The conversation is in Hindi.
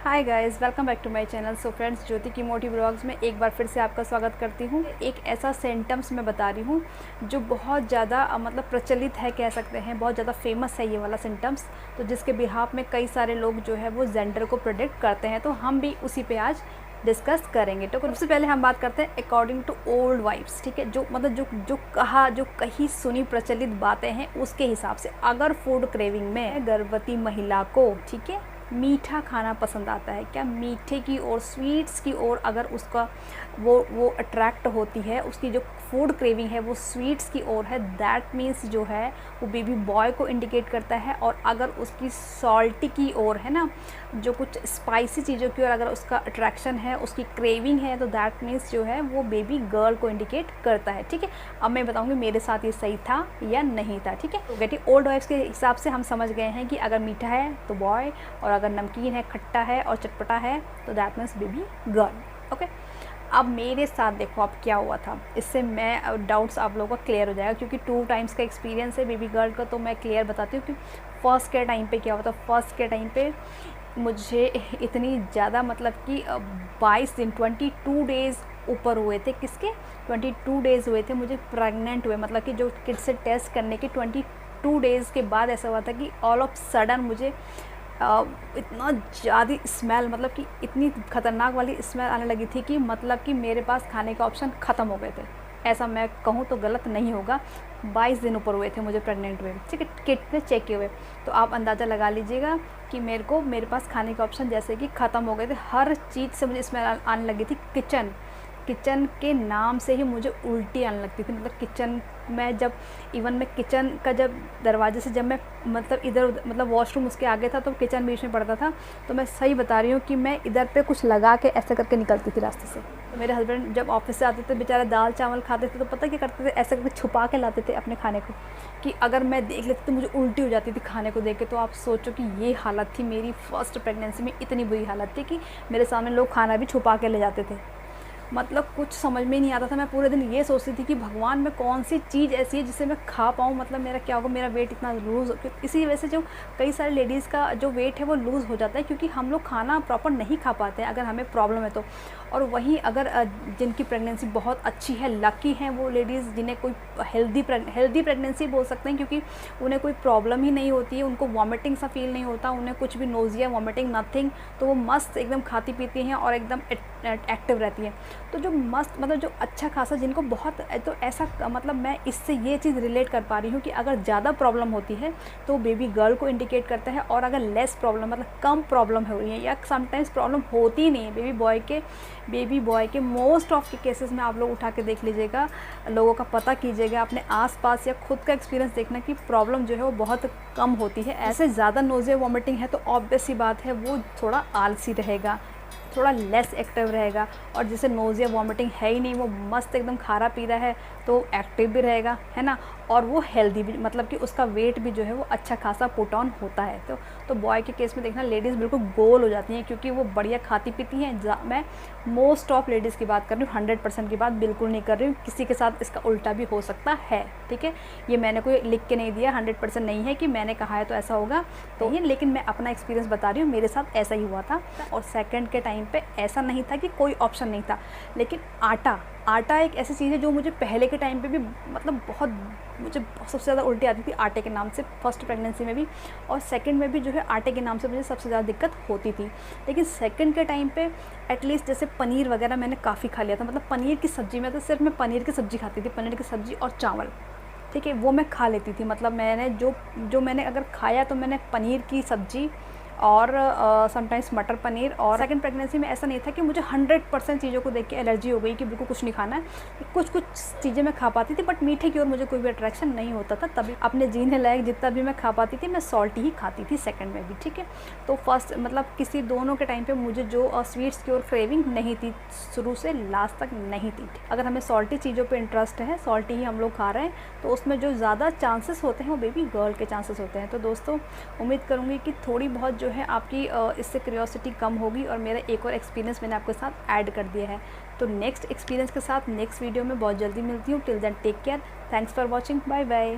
Hi guys, welcome back to my channel. So friends, Jyoti की मोटी ब्लॉग्स में एक बार फिर से आपका स्वागत करती हूँ। एक ऐसा सिम्टम्स मैं बता रही हूँ जो बहुत ज़्यादा मतलब प्रचलित है, कह सकते हैं बहुत ज़्यादा फेमस है ये वाला सिम्टम्स। तो जिसके बिहाफ में कई सारे लोग जो है वो जेंडर को प्रेडिक्ट करते हैं, तो हम भी उसी पे आज डिस्कस करेंगे। तो सबसे पहले हम बात करते हैं अकॉर्डिंग टू ओल्ड वाइब्स, ठीक है। जो मतलब जो कहीं सुनी प्रचलित बातें हैं उसके हिसाब से, अगर फूड क्रेविंग में गर्भवती महिला को, ठीक है, मीठा खाना पसंद आता है, क्या मीठे की ओर, स्वीट्स की ओर अगर उसका वो अट्रैक्ट होती है, उसकी जो फूड क्रेविंग है वो स्वीट्स की ओर है, दैट मीन्स जो है वो बेबी बॉय को इंडिकेट करता है। और अगर उसकी सॉल्टी की ओर है ना, जो कुछ स्पाइसी चीज़ों की ओर अगर उसका अट्रैक्शन है, उसकी क्रेविंग है, तो दैट मीन्स जो है वो बेबी गर्ल को इंडिकेट करता है, ठीक है। अब मैं बताऊँगी मेरे साथ ये सही था या नहीं था, ठीक है। तो गेटिंग ओल्ड वाइफ्स के हिसाब से हम समझ गए हैं कि अगर मीठा है तो बॉय, और अगर नमकीन है, खट्टा है और चटपटा है तो that means baby girl, okay. अब मेरे साथ देखो अब क्या हुआ था, इससे मैं डाउट्स आप लोगों का क्लियर हो जाएगा, क्योंकि 2 टाइम्स का एक्सपीरियंस है बेबी गर्ल का। तो मैं क्लियर बताती हूँ कि फर्स्ट के टाइम पे क्या हुआ था। फर्स्ट के टाइम पे मुझे इतनी ज़्यादा मतलब कि 22 दिन 22 डेज़ ऊपर हुए थे। किसके 22 डेज़ हुए थे मुझे प्रेग्नेंट हुए, मतलब कि जो किड से टेस्ट करने के 22 डेज़ के बाद ऐसा हुआ था कि ऑल ऑफ सडन मुझे इतना ज़्यादा स्मेल, मतलब कि इतनी ख़तरनाक वाली स्मेल आने लगी थी कि मतलब कि मेरे पास खाने का ऑप्शन ख़त्म हो गए थे। ऐसा मैं कहूँ तो गलत नहीं होगा। 22 दिन ऊपर हुए थे मुझे प्रेग्नेंट हुए, ठीक है, किट में चेक किए हुए। तो आप अंदाज़ा लगा लीजिएगा कि मेरे पास खाने के ऑप्शन जैसे कि ख़त्म हो गए थे। हर चीज़ से मुझे स्मेल आने लगी थी। किचन के नाम से ही मुझे उल्टी आने लगती थी। मतलब किचन में जब इवन मैं किचन का जब दरवाजे से जब मैं मतलब इधर मतलब वॉशरूम उसके आगे था तो किचन बीच में पड़ता था, तो मैं सही बता रही हूँ कि मैं इधर पे कुछ लगा के ऐसे करके निकलती थी रास्ते से। तो मेरे हस्बैंड जब ऑफिस से आते थे बेचारे दाल चावल खाते थे, तो पता क्या करते थे, ऐसे करके छुपा के लाते थे अपने खाने को, कि अगर मैं देख लेती तो मुझे उल्टी हो जाती थी खाने को देख के। तो आप सोचो कि ये हालत थी मेरी फर्स्ट प्रेगनेंसी में। इतनी बुरी हालत थी कि मेरे सामने लोग खाना भी छुपा के ले जाते थे। मतलब कुछ समझ में नहीं आता था। मैं पूरे दिन ये सोचती थी कि भगवान में कौन सी चीज़ ऐसी है जिसे मैं खा पाऊँ, मतलब मेरा क्या होगा, मेरा वेट इतना लूज़। इसी वजह से जो कई सारे लेडीज़ का जो वेट है वो लूज़ हो जाता है, क्योंकि हम लोग खाना प्रॉपर नहीं खा पाते हैं अगर हमें प्रॉब्लम है तो। और वहीं अगर जिनकी प्रेगनेंसी बहुत अच्छी है, लकी हैं वो लेडीज़, जिन्हें कोई हेल्दी प्रेगनेंसी बोल सकते हैं, क्योंकि उन्हें कोई प्रॉब्लम ही नहीं होती है, उनको वॉमिटिंग सा फील नहीं होता, उन्हें कुछ भी नोज़िया वॉमिटिंग नथिंग, तो वो मस्त एकदम खाती पीती हैं और एकदम एक्टिव रहती हैं। तो जो मस्त मतलब जो अच्छा खासा जिनको बहुत, तो ऐसा मतलब मैं इससे ये चीज़ रिलेट कर पा रही हूँ कि अगर ज़्यादा प्रॉब्लम होती है तो बेबी गर्ल को इंडिकेट करता है, और अगर लेस प्रॉब्लम मतलब कम प्रॉब्लम हो रही है या समटाइम्स प्रॉब्लम होती ही नहीं है बेबी बॉय के मोस्ट ऑफ के केसेस में आप लोग उठा के देख लीजिएगा, लोगों का पता कीजिएगा, अपने आसपास या खुद का एक्सपीरियंस देखना कि प्रॉब्लम जो है वो बहुत कम होती है। ऐसे ज़्यादा नोज़िया वॉमिटिंग है तो ऑब्वियस सी बात है वो थोड़ा आलसी रहेगा, थोड़ा लेस एक्टिव रहेगा। और जैसे नोज़िया वॉमिटिंग है ही नहीं, वो मस्त एकदम खारा पी रहा है, तो एक्टिव भी रहेगा, है ना, और वो हेल्दी भी, मतलब कि उसका वेट भी जो है वो अच्छा खासा पुट ऑन होता है। तो बॉय के केस में देखना लेडीज़ बिल्कुल गोल हो जाती हैं, क्योंकि वो बढ़िया खाती पीती हैं। मैं मोस्ट ऑफ लेडीज़ की बात कर रही हूँ, 100% की बात बिल्कुल नहीं कर रही हूँ। किसी के साथ इसका उल्टा भी हो सकता है, ठीक है। ये मैंने कोई लिख के नहीं दिया, 100% नहीं है कि मैंने कहा है तो ऐसा होगा तो ये, लेकिन मैं अपना एक्सपीरियंस बता रही हूँ, मेरे साथ ऐसा ही हुआ था। और सेकंड के टाइम पे ऐसा नहीं था कि कोई ऑप्शन नहीं था, लेकिन आटा एक ऐसी चीज़ है जो मुझे पहले के टाइम पे भी मतलब मुझे सबसे ज़्यादा उल्टी आती थी आटे के नाम से, फर्स्ट प्रेगनेंसी में भी, और सेकंड में भी जो है आटे के नाम से मुझे सबसे ज़्यादा दिक्कत होती थी। लेकिन सेकंड के टाइम पे एटलीस्ट जैसे पनीर वगैरह मैंने काफ़ी खा लिया था, मतलब पनीर की सब्ज़ी में तो सिर्फ मैं पनीर की सब्ज़ी खाती थी, पनीर की सब्ज़ी और चावल, ठीक है, वो मैं खा लेती थी। मतलब मैंने जो मैंने अगर खाया तो मैंने पनीर की सब्ज़ी और समटाइम्स मटर पनीर। और सेकंड प्रेगनेंसी में ऐसा नहीं था कि मुझे 100% चीज़ों को देख के एलर्जी हो गई कि बिल्कुल कुछ नहीं खाना है। कुछ चीज़ें मैं खा पाती थी, बट मीठे की ओर मुझे कोई भी अट्रैक्शन नहीं होता था। तभी अपने जीने लायक जितना भी मैं खा पाती थी मैं सॉल्टी ही खाती थी सेकंड में भी, ठीक है। तो फर्स्ट मतलब किसी दोनों के टाइम पे मुझे जो स्वीट्स की ओर क्रेविंग नहीं थी, शुरू से लास्ट तक नहीं थी। अगर हमें सॉल्टी चीज़ों पर इंटरेस्ट है, सॉल्टी ही हम लोग खा रहे हैं, तो उसमें जो ज़्यादा चांसेस होते हैं वो बेबी गर्ल के चांसेस होते हैं। तो दोस्तों, उम्मीद करूँगी कि थोड़ी बहुत जो है आपकी इससे क्यूरियोसिटी कम होगी, और मेरा एक और एक्सपीरियंस मैंने आपके साथ ऐड कर दिया है। तो नेक्स्ट एक्सपीरियंस के साथ नेक्स्ट वीडियो में बहुत जल्दी मिलती हूँ। Till then take care, thanks for watching, bye bye.